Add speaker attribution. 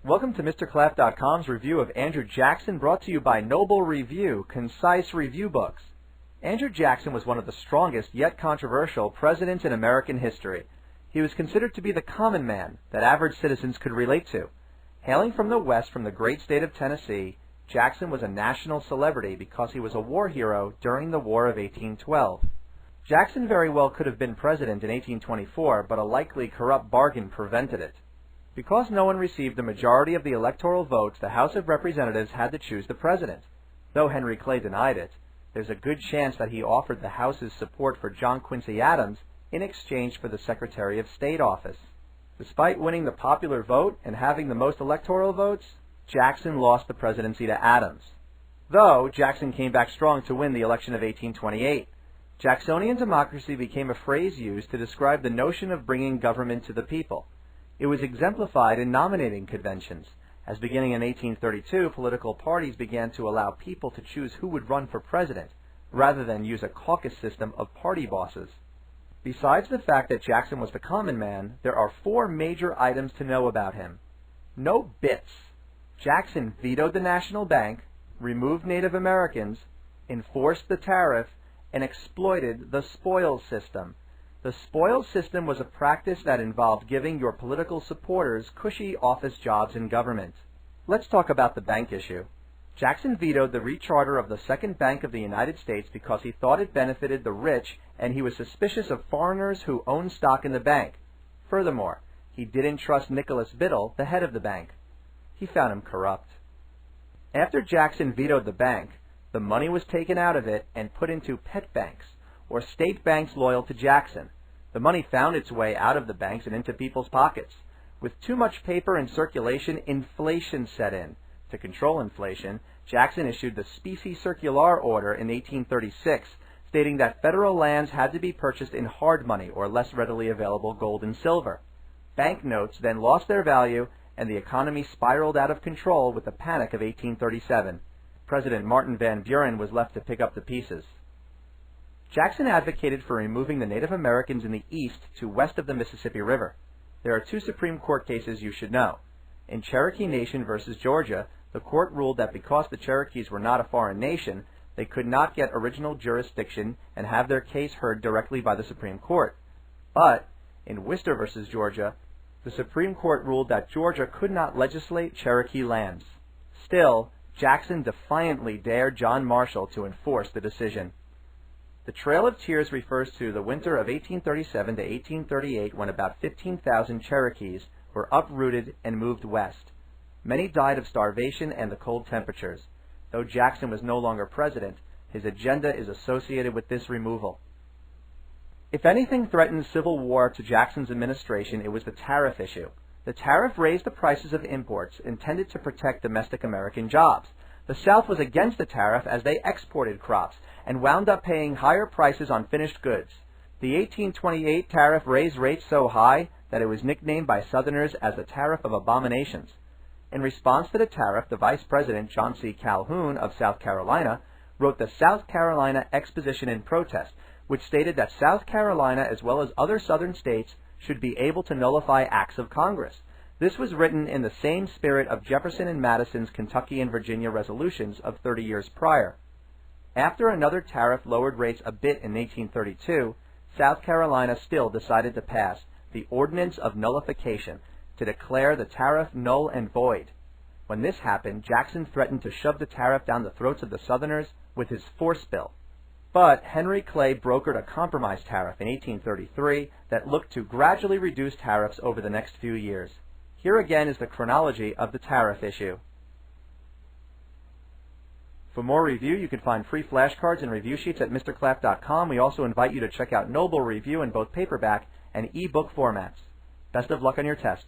Speaker 1: Welcome to MrClaff.com's review of Andrew Jackson, brought to you by Noble Review, concise review books. Andrew Jackson was one of the strongest yet controversial presidents in American history. He was considered to be the common man that average citizens could relate to. Hailing from the West from the great state of Tennessee, Jackson was a national celebrity because he was a war hero during the War of 1812. Jackson very well could have been president in 1824, but a likely corrupt bargain prevented it. Because no one received the majority of the electoral votes, the House of Representatives had to choose the president. Though Henry Clay denied it, there's a good chance that he offered the House's support for John Quincy Adams in exchange for the Secretary of State office. Despite winning the popular vote and having the most electoral votes, Jackson lost the presidency to Adams. Though Jackson came back strong to win the election of 1828. Jacksonian democracy became a phrase used to describe the notion of bringing government to the people. It was exemplified in nominating conventions, as beginning in 1832, political parties began to allow people to choose who would run for president, rather than use a caucus system of party bosses. Besides the fact that Jackson was the common man, there are 4 major items to know about him. No bits. Jackson vetoed the National Bank, removed Native Americans, enforced the tariff, and exploited the spoils system. The spoils system was a practice that involved giving your political supporters cushy office jobs in government. Let's talk about the bank issue. Jackson vetoed the recharter of the Second Bank of the United States because he thought it benefited the rich, and he was suspicious of foreigners who owned stock in the bank. Furthermore, he didn't trust Nicholas Biddle, the head of the bank. He found him corrupt. After Jackson vetoed the bank, the money was taken out of it and put into pet banks, or state banks loyal to Jackson. The money found its way out of the banks and into people's pockets. With too much paper in circulation, inflation set in. To control inflation, Jackson issued the Specie Circular Order in 1836, stating that federal lands had to be purchased in hard money or less readily available gold and silver. Banknotes then lost their value, and the economy spiraled out of control with the Panic of 1837. President Martin Van Buren was left to pick up the pieces. Jackson advocated for removing the Native Americans in the east to west of the Mississippi River. There are 2 Supreme Court cases you should know. In Cherokee Nation versus Georgia, the court ruled that because the Cherokees were not a foreign nation, they could not get original jurisdiction and have their case heard directly by the Supreme Court. But in Worcester versus Georgia, the Supreme Court ruled that Georgia could not legislate Cherokee lands. Still, Jackson defiantly dared John Marshall to enforce the decision. The Trail of Tears refers to the winter of 1837 to 1838, when about 15,000 Cherokees were uprooted and moved west. Many died of starvation and the cold temperatures. Though Jackson was no longer president, his agenda is associated with this removal. If anything threatened civil war to Jackson's administration, it was the tariff issue. The tariff raised the prices of imports intended to protect domestic American jobs. The South was against the tariff as they exported crops and wound up paying higher prices on finished goods. The 1828 tariff raised rates so high that it was nicknamed by Southerners as the Tariff of Abominations. In response to the tariff, the Vice President John C. Calhoun of South Carolina wrote the South Carolina Exposition in Protest, which stated that South Carolina, as well as other southern states, should be able to nullify acts of Congress. This was written in the same spirit of Jefferson and Madison's Kentucky and Virginia resolutions of 30 years prior. After another tariff lowered rates a bit in 1832, South Carolina still decided to pass the Ordinance of Nullification to declare the tariff null and void. When this happened, Jackson threatened to shove the tariff down the throats of the Southerners with his force bill. But Henry Clay brokered a compromise tariff in 1833 that looked to gradually reduce tariffs over the next few years. Here again is the chronology of the tariff issue. For more review, you can find free flashcards and review sheets at MrClaff.com. We also invite you to check out Noble Review in both paperback and e-book formats. Best of luck on your tests.